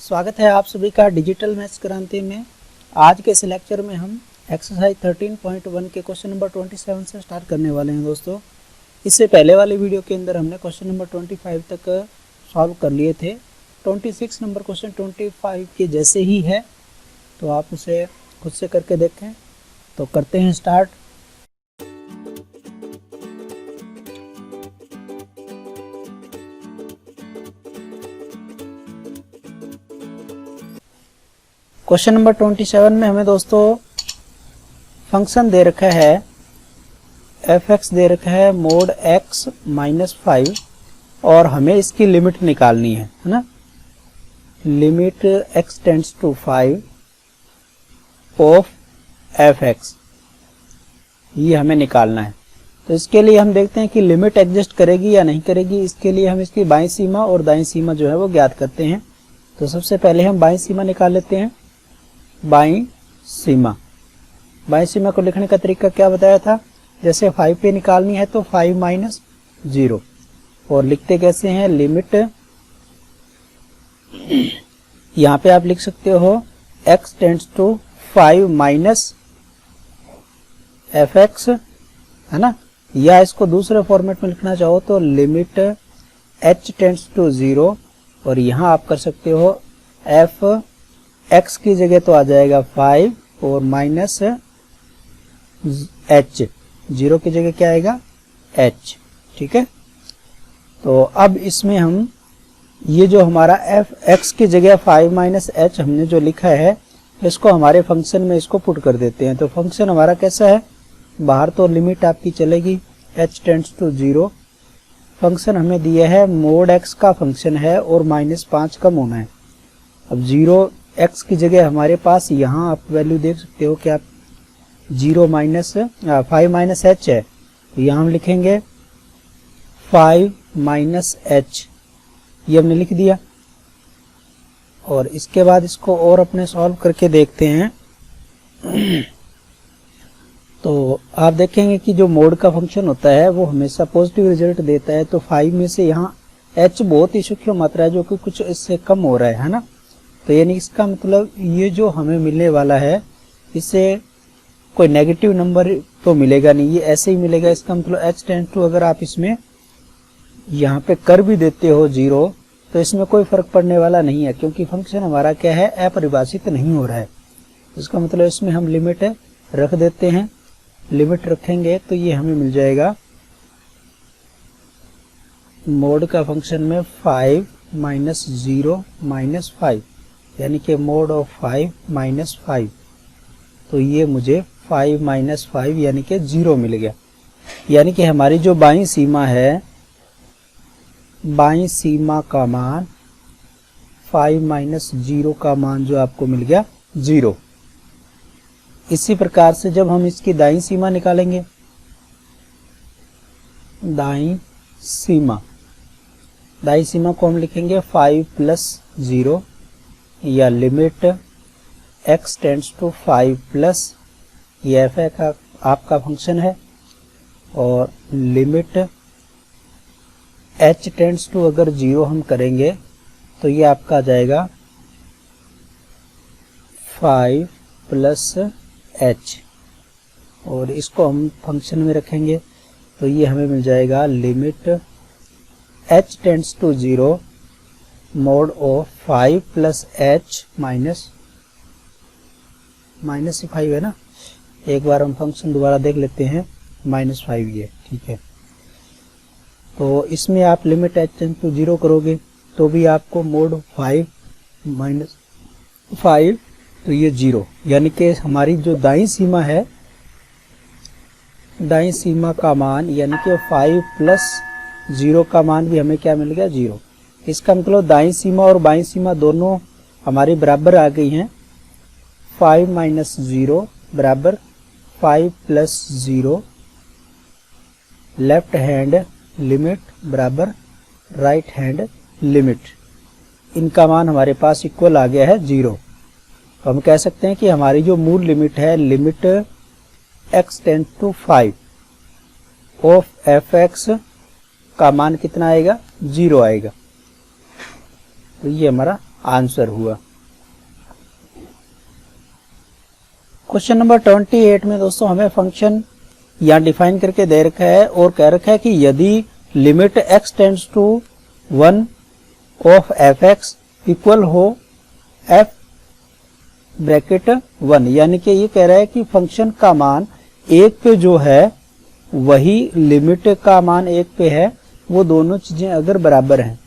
स्वागत है आप सभी का डिजिटल मैथ्स क्रांति में। आज के इस लेक्चर में हम एक्सरसाइज 13.1 के क्वेश्चन नंबर 27 से स्टार्ट करने वाले हैं दोस्तों। इससे पहले वाले वीडियो के अंदर हमने क्वेश्चन नंबर 25 तक सॉल्व कर लिए थे। 26 नंबर क्वेश्चन 25 के जैसे ही है, तो आप उसे खुद से करके देखें। तो करते हैं स्टार्ट। क्वेश्चन नंबर 27 में हमें दोस्तों फंक्शन दे रखा है f(x) दे रखा है mod x माइनस 5 और हमें इसकी लिमिट निकालनी है ना। Limit x tends to 5 of f(x) ये हमें निकालना है। तो इसके लिए हम देखते हैं कि लिमिट एग्जिस्ट करेगी या नहीं करेगी। इसके लिए हम इसकी बाईं सीमा और दाईं सीमा जो है वो ज्ञात करते हैं। तो सबसे पहले हम बाईं सीमा निकाल लेते हैं। बाईं सीमा को लिखने का तरीका क्या बताया था, जैसे 5 पे निकालनी है तो 5 माइनस 0 और लिखते कैसे हैं, लिमिट यहाँ पे आप लिख सकते हो x tends to 5 minus f(x) है ना, या इसको दूसरे फॉर्मेट में लिखना चाहो तो लिमिट h टेंड्स टू 0 और यहाँ आप कर सकते हो f(x) की जगह तो आ जाएगा 5 और माइनस h, 0 की जगह क्या आएगा h। ठीक है, तो अब इसमें हम ये जो हमारा f(x) की जगह 5 माइनस h हमने जो लिखा है इसको हमारे फंक्शन में इसको पुट कर देते हैं। तो फंक्शन हमारा कैसा है, बाहर तो लिमिट आपकी चलेगी h टेंड्स टू 0। फंक्शन हमें दिया है mod x का फंक्शन है और -5 कम होना है। अब 0x की जगह हमारे पास यहाँ आप वैल्यू देख सकते हो कि आप 5 माइनस h है, तो यहाँ हम लिखेंगे 5 माइनस h, ये हमने लिख दिया। और इसके बाद इसको और अपने सॉल्व करके देखते हैं। तो आप देखेंगे कि जो मोड का फंक्शन होता है वो हमेशा पॉजिटिव रिजल्ट देता है। तो 5 में से यहाँ h बहुत ही सूक्ष्म मात्रा है जो कि कुछ इससे कम हो रहा है ना। तो यानी इसका मतलब ये जो हमें मिलने वाला है इससे कोई नेगेटिव नंबर तो मिलेगा नहीं, ये ऐसे ही मिलेगा। इसका मतलब h टेंड्स टू, अगर आप इसमें यहाँ पे कर भी देते हो 0 तो इसमें कोई फर्क पड़ने वाला नहीं है, क्योंकि फंक्शन हमारा क्या है, अपरिभाषित नहीं हो रहा है। इसका मतलब इसमें हम लिमिट रख देते हैं। लिमिट रखेंगे तो ये हमें मिल जाएगा मोड का फंक्शन में 5 माइनस 0 माइनस 5, यानी कि मोड ऑफ 5 माइनस 5। तो ये मुझे 5 माइनस 5 यानी कि 0 मिल गया। यानी कि हमारी जो बाईं सीमा है, बाईं सीमा का मान 5 माइनस 0 का मान जो आपको मिल गया 0। इसी प्रकार से जब हम इसकी दाईं सीमा निकालेंगे, दाईं सीमा को हम लिखेंगे 5 प्लस 0 या limit x tends to 5 plus, ये f का आपका फंक्शन है, और लिमिट h टेंड्स टू अगर 0 हम करेंगे तो ये आपका आ जाएगा 5 प्लस h, और इसको हम फंक्शन में रखेंगे तो ये हमें मिल जाएगा limit h tends to 0 mod of 5 plus h minus 5 है ना। एक बार हम फंक्शन दोबारा देख लेते हैं, -5 ये ठीक है। तो इसमें आप लिमिट h टेंड्स टू 0 करोगे तो भी आपको मोड 5 माइनस 5, तो ये 0, यानी कि हमारी जो दाईं सीमा है, दाईं सीमा का मान यानी कि 5 प्लस 0 का मान भी हमें क्या मिल गया 0। इसका मतलब दाईं सीमा और बाईं सीमा दोनों हमारी बराबर आ गई हैं। 5 माइनस 0 बराबर 5 प्लस 0, लेफ्ट हैंड लिमिट बराबर राइट हैंड लिमिट, इनका मान हमारे पास इक्वल आ गया है 0। तो हम कह सकते हैं कि हमारी जो मूल लिमिट है, limit x tends to 5 of f(x) का मान कितना आएगा 0 आएगा। तो ये हमारा आंसर हुआ। क्वेश्चन नंबर 28 में दोस्तों हमें फंक्शन यहाँ डिफाइन करके दे रखा है और कह रखा है कि यदि limit x tends to 1 of f(x) equal हो f ब्रैकेट 1, यानी कि ये कह रहा है कि फंक्शन का मान 1 पे जो है वही लिमिट का मान 1 पे है, वो दोनों चीजें अगर बराबर हैं,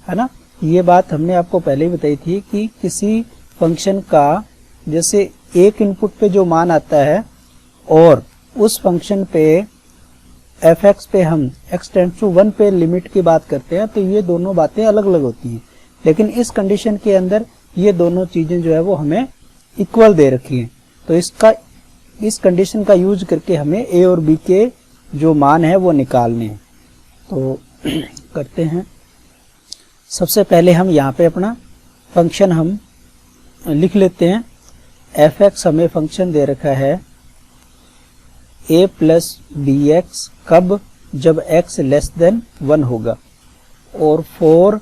है ना। ये बात हमने आपको पहले ही बताई थी कि किसी फंक्शन का जैसे एक इनपुट पे जो मान आता है और उस फंक्शन पे f(x) पे हम x टेंड्स टू 1 पे लिमिट की बात करते हैं, तो ये दोनों बातें अलग अलग होती हैं। लेकिन इस कंडीशन के अंदर ये दोनों चीजें जो है वो हमें इक्वल दे रखी हैं, तो इस कंडीशन का यूज करके हमें a और b के जो मान है वो निकालने हैं। तो करते हैं। सबसे पहले हम यहाँ पे अपना फंक्शन हम लिख लेते हैं। f(x) हमें फंक्शन दे रखा है a प्लस bx, कब? जब x लेस देन 1 होगा, और 4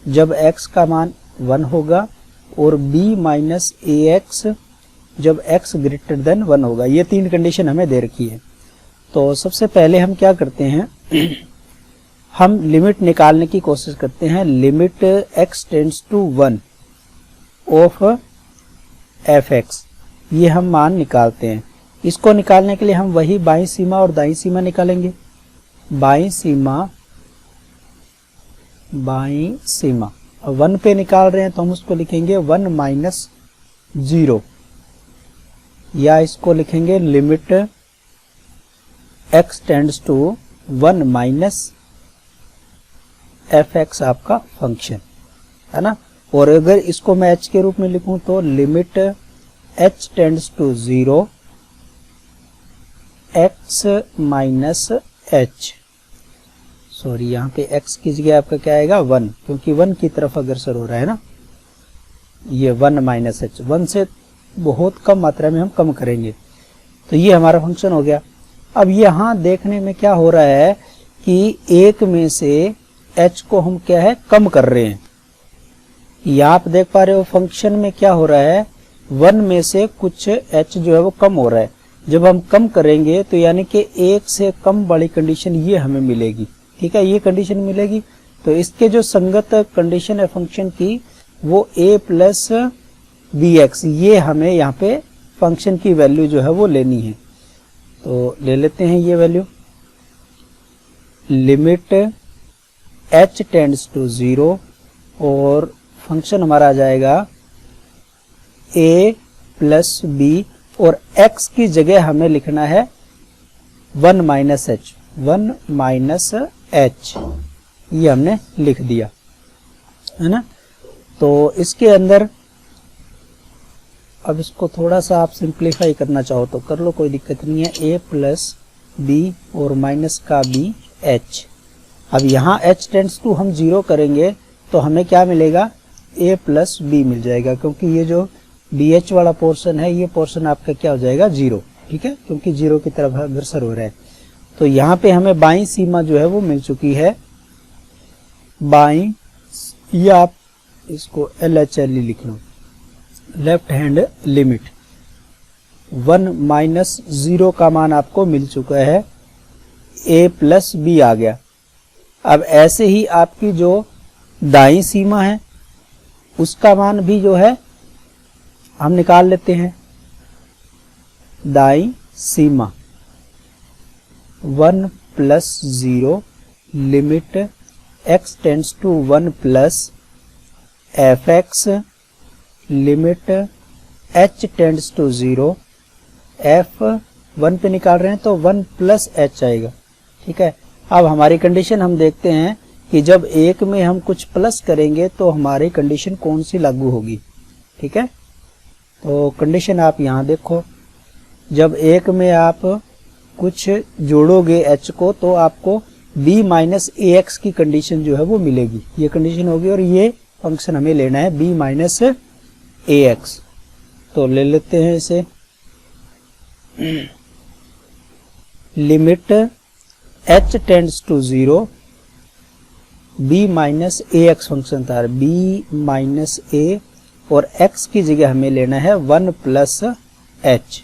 जब x का मान 1 होगा, और b माइनस ax जब x ग्रेटर देन 1 होगा। ये 3 कंडीशन हमें दे रखी है। तो सबसे पहले हम क्या करते हैं, हम लिमिट निकालने की कोशिश करते हैं। Limit x tends to 1 of f(x), ये हम मान निकालते हैं। इसको निकालने के लिए हम वही बाईं सीमा और दाईं सीमा निकालेंगे। बाईं सीमा 1 पे निकाल रहे हैं तो हम उसको लिखेंगे 1 माइनस 0, या इसको लिखेंगे limit x tends to 1 minus f(x) आपका फंक्शन है ना। और अगर इसको मैं h के रूप में लिखूं तो limit h tends to 0 x minus h, sorry यहाँ पे x की जगह आपका क्या आएगा 1, क्योंकि 1 की तरफ अग्रसर हो रहा है ना। ये 1 माइनस h, 1 से बहुत कम मात्रा में हम कम करेंगे, तो ये हमारा फंक्शन हो गया। अब यहाँ देखने में क्या हो रहा है कि एक में से h को हम क्या है कम कर रहे हैं। यहाँ आप देख पा रहे हो फंक्शन में क्या हो रहा है, 1 में से कुछ h जो है वो कम हो रहा है। जब हम कम करेंगे तो यानी कि 1 से कम वाली कंडीशन ये हमें मिलेगी, ठीक है, ये कंडीशन मिलेगी। तो इसके जो संगत कंडीशन है फंक्शन की वो a प्लस bx, ये हमें यहाँ पे फंक्शन की वैल्यू जो है वो लेनी है। तो ले लेते हैं ये value. Limit h tends to 0 और फंक्शन हमारा आ जाएगा a प्लस b, और x की जगह हमें लिखना है 1 माइनस h, 1 माइनस h, ये हमने लिख दिया है ना। तो इसके अंदर अब इसको थोड़ा सा आप सिंप्लीफाई करना चाहो तो कर लो, कोई दिक्कत नहीं है। a प्लस b और माइनस का b h। अब यहाँ h टेंड्स टू हम 0 करेंगे तो हमें क्या मिलेगा, a प्लस b मिल जाएगा, क्योंकि ये जो bh वाला पोर्शन है ये पोर्शन आपका क्या हो जाएगा 0, ठीक है, क्योंकि 0 की तरफ अग्रसर हो रहा है। तो यहाँ पे हमें बाईं सीमा जो है वो मिल चुकी है। बाईं, या आप इसको LHL लिख लो, लेफ्ट हैंड लिमिट 1 माइनस 0 का मान आपको मिल चुका है, a प्लस b आ गया। अब ऐसे ही आपकी जो दाईं सीमा है उसका मान भी जो है हम निकाल लेते हैं। दाईं सीमा 1 plus 0 limit x tends to 1 plus f(x) limit h tends to 0, f 1 पे निकाल रहे हैं तो 1 प्लस h आएगा, ठीक है। अब हमारी कंडीशन हम देखते हैं कि जब एक में हम कुछ प्लस करेंगे तो हमारी कंडीशन कौन सी लागू होगी, ठीक है। तो कंडीशन आप यहाँ देखो, जब एक में आप कुछ जोड़ोगे h को तो आपको b माइनस ax की कंडीशन जो है वो मिलेगी, ये कंडीशन होगी, और ये फंक्शन हमें लेना है b माइनस ax। तो ले लेते हैं इसे। Limit h tends to 0 b minus a x function था, b माइनस ए, और x की जगह हमें लेना है 1 प्लस h।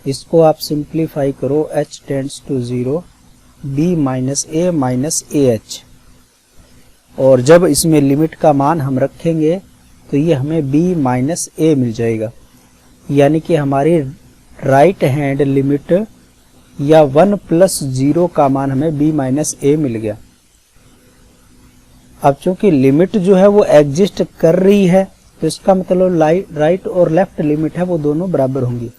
इसको आप सिंप्लीफाई करो, h tends to 0, b minus a h, और जब इसमें लिमिट का मान हम रखेंगे तो ये हमें b माइनस ए मिल जाएगा, यानी कि हमारी राइट हैंड लिमिट या 1 प्लस 0 का मान हमें b माइनस ए मिल गया। अब चूंकि लिमिट जो है वो एग्जिस्ट कर रही है, तो इसका मतलब राइट और लेफ्ट लिमिट है वो दोनों बराबर होंगी।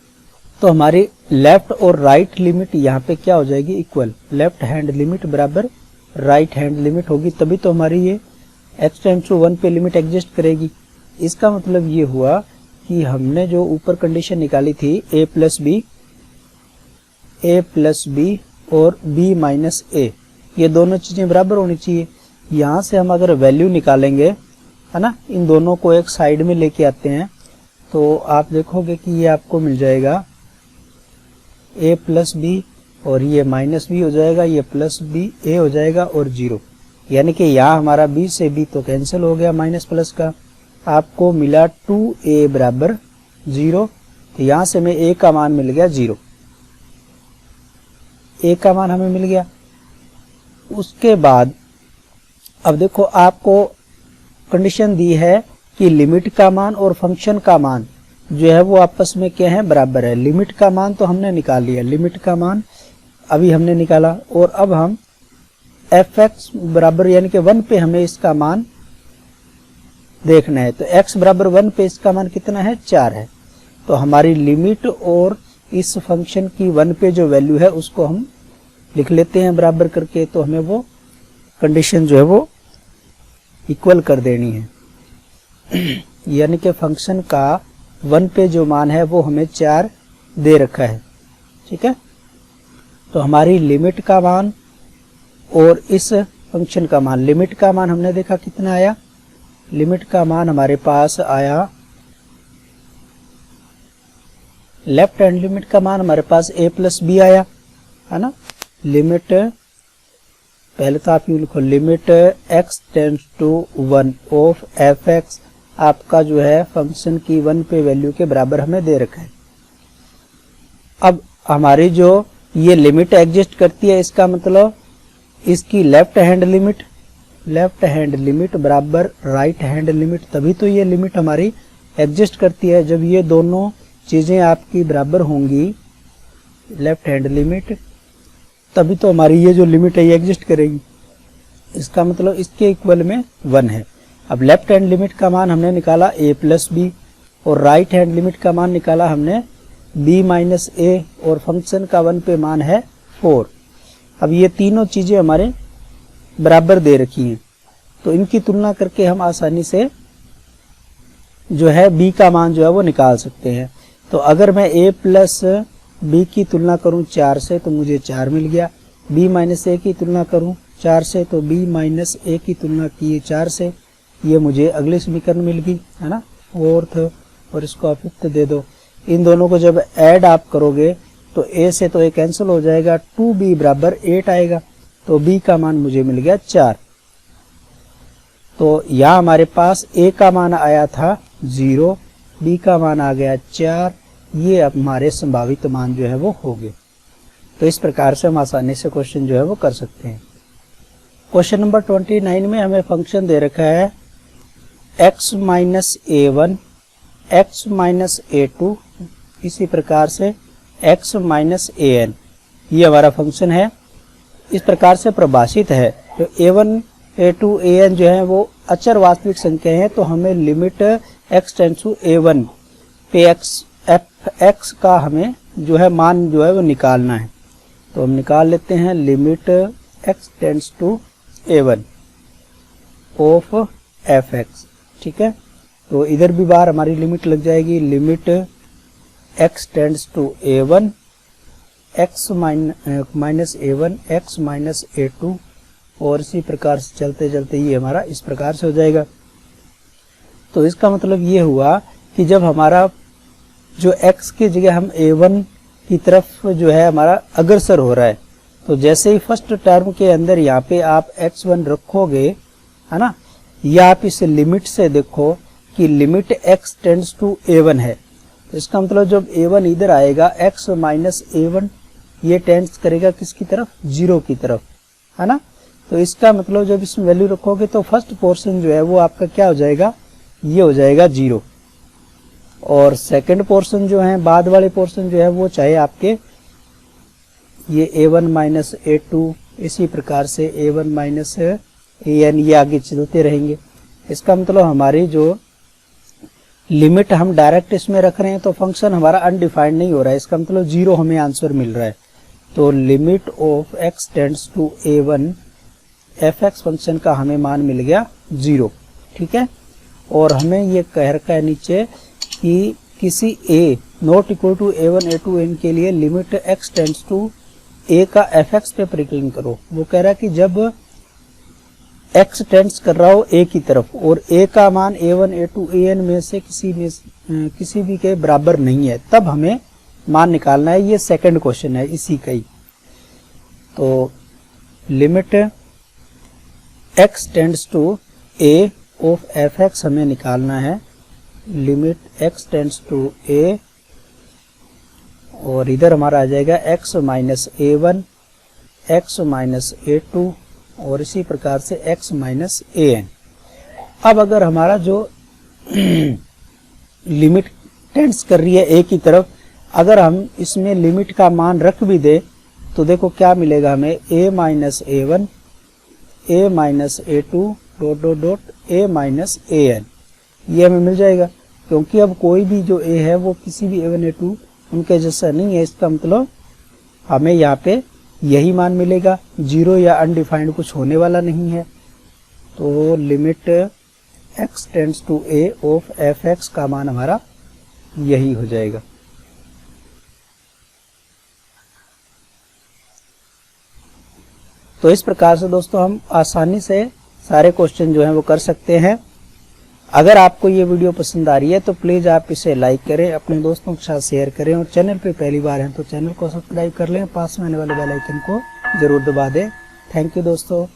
तो हमारी लेफ्ट और राइट लिमिट यहाँ पे क्या हो जाएगी, इक्वल। लेफ्ट हैंड लिमिट बराबर राइट हैंड लिमिट होगी, तभी तो हमारी ये x टेंड्स टू 1 पे लिमिट एग्जिस्ट करेगी। इसका मतलब ये हुआ कि हमने जो ऊपर कंडीशन निकाली थी a प्लस b और b माइनस ए, ये दोनों चीजें बराबर होनी चाहिए। यहाँ से हम अगर वैल्यू निकालेंगे, है ना, इन दोनों को एक साइड में लेके आते हैं, तो आप देखोगे कि ये आपको मिल जाएगा a प्लस बी, और ये माइनस बी हो जाएगा, ये प्लस बी ए हो जाएगा, और 0, यानी कि यहाँ हमारा b से b तो कैंसिल हो गया माइनस प्लस का, आपको मिला 2a बराबर 0। तो यहाँ से हमें a का मान मिल गया 0, a का मान हमें मिल गया। उसके बाद अब देखो, आपको कंडीशन दी है कि लिमिट का मान और फंक्शन का मान जो है वो आपस में क्या है, बराबर है। लिमिट का मान तो हमने निकाल लिया, लिमिट का मान अभी हमने निकाला, और अब हम fx बराबर यानी कि 1 पे हमें इसका मान देखना है। तो x बराबर 1 पे इसका मान कितना है, 4 है। तो हमारी लिमिट और इस फंक्शन की 1 पे जो वैल्यू है उसको हम लिख लेते हैं बराबर करके, तो हमें वो कंडीशन जो है वो इक्वल कर देनी है। यानी कि फंक्शन का 1 पे जो मान है वो हमें 4 दे रखा है, ठीक है। तो हमारी लिमिट का मान और इस फंक्शन का मान, लिमिट का मान हमने देखा कितना आया, लिमिट का मान हमारे पास आया, लेफ्ट हैंड लिमिट का मान हमारे पास a प्लस बी आया, है ना। लिमिट पहले तो आप यूँ लिखो, limit x tends to 1 of fx, आपका जो है फंक्शन की 1 पे वैल्यू के बराबर हमें दे रखा है। अब हमारी जो ये लिमिट एग्जिस्ट करती है, इसका मतलब इसकी लेफ्ट हैंड लिमिट बराबर राइट हैंड लिमिट, तभी तो ये लिमिट हमारी एग्जिस्ट करती है। जब ये दोनों चीजें आपकी बराबर होंगी, लेफ्ट हैंड लिमिट, तभी तो हमारी ये जो लिमिट है ये एग्जिस्ट करेगी। इसका मतलब इसके इक्वल में 1 है। अब लेफ्ट हैंड लिमिट का मान हमने निकाला a प्लस बी, और राइट हैंड लिमिट का मान निकाला हमने b माइनस ए, और फंक्शन का 1 पे मान है 4। अब ये तीनों चीजें हमारे बराबर दे रखी हैं, तो इनकी तुलना करके हम आसानी से जो है b का मान जो है वो निकाल सकते हैं। तो अगर मैं a प्लस b की तुलना करूं 4 से, तो मुझे 4 मिल गया। b माइनस ए की तुलना करूं 4 से, तो b माइनस ए की तुलना की 4 से, ये मुझे अगली समीकरण मिल गई, है ना, फोर्थ, और इसको आप फिफ्थ दे दो। इन दोनों को जब ऐड आप करोगे तो a से तो a कैंसिल हो जाएगा, 2b बराबर 8 आएगा, तो b का मान मुझे मिल गया 4। तो यहाँ हमारे पास a का मान आया था 0, b का मान आ गया 4, ये अब हमारे संभावित मान जो है वो हो गए। तो इस प्रकार से हम आसानी से क्वेश्चन जो है वो कर सकते हैं। क्वेश्चन नंबर 29 में हमें फंक्शन दे रखा है x minus a1, x minus a2, इसी प्रकार से x माइनस an, ये हमारा फंक्शन है। इस प्रकार से परिभाषित है। तो a1, a2, an जो है वो अचर वास्तविक संख्या है, तो हमें limit x tends to a1 पे x का हमें जो है मान जो है वो निकालना है। तो हम निकाल लेते हैं, limit x tends to a1 of fx, ठीक है। तो इधर भी बार हमारी लिमिट लग जाएगी, limit x tends to a1 x minus a1 x minus a2, और इसी प्रकार से चलते चलते ये हमारा इस प्रकार से हो जाएगा। तो इसका मतलब ये हुआ कि जब हमारा जो x की जगह हम a1 की तरफ जो है हमारा अग्रसर हो रहा है, तो जैसे ही फर्स्ट टर्म के अंदर यहाँ पे आप x1 रखोगे, है ना, या आप इसे लिमिट से देखो कि limit x tends to a1 है, तो इसका मतलब जब a1 इधर आएगा x माइनस a1 ये टेंड्स करेगा किसकी तरफ, 0 की तरफ, है ना। तो इसका मतलब जब इसमें वैल्यू रखोगे तो फर्स्ट पोर्शन जो है वो आपका क्या हो जाएगा, ये हो जाएगा 0, और सेकंड पोर्शन जो है, बाद वाले पोर्शन जो है वो चाहे आपके ये a1 माइनस a2, इसी प्रकार से a1 माइनस an, ये आगे चलते रहेंगे। इसका मतलब हमारी जो लिमिट हम डायरेक्ट इसमें रख रहे हैं तो फंक्शन हमारा अनडिफाइंड नहीं हो रहा है, इसका मतलब 0 हमें आंसर मिल रहा है। तो limit of x tends to a1 fx function का हमें मान मिल गया 0, ठीक है। और हमें ये कह रखा है नीचे कि किसी a not equal to a1 a2 n के लिए limit x tends to a का fx पे परिकलन करो। वो कह रहा है कि जब x टेंड्स कर रहा हो a की तरफ और a का मान a1 a2 an में से किसी भी के बराबर नहीं है, तब हमें मान निकालना है। ये सेकंड क्वेश्चन है इसी का ही। तो limit x tends to a of fx हमें निकालना है, limit x tends to a, और इधर हमारा आ जाएगा x minus a1, x minus a2 और इसी प्रकार से x माइनस an। अब अगर हमारा जो लिमिट टेंड्स कर रही है a की तरफ, अगर हम इसमें लिमिट का मान रख भी दे तो देखो क्या मिलेगा हमें, a minus a1, a minus a2 dot dot dot a minus an, ये हमें मिल जाएगा। क्योंकि अब कोई भी जो a है वो किसी भी a1 a2 उनके जैसा नहीं है, इसका मतलब हमें यहाँ पे यही मान मिलेगा, 0 या अनडिफाइंड कुछ होने वाला नहीं है। तो limit x tends to a of fx का मान हमारा यही हो जाएगा। तो इस प्रकार से दोस्तों हम आसानी से सारे क्वेश्चन जो हैं वो कर सकते हैं। अगर आपको ये वीडियो पसंद आ रही है तो प्लीज़ आप इसे लाइक करें, अपने दोस्तों के साथ शेयर करें, और चैनल पे पहली बार हैं तो चैनल को सब्सक्राइब कर लें, पास में आने वाले बेल आइकन को ज़रूर दबा दें। थैंक यू दोस्तों।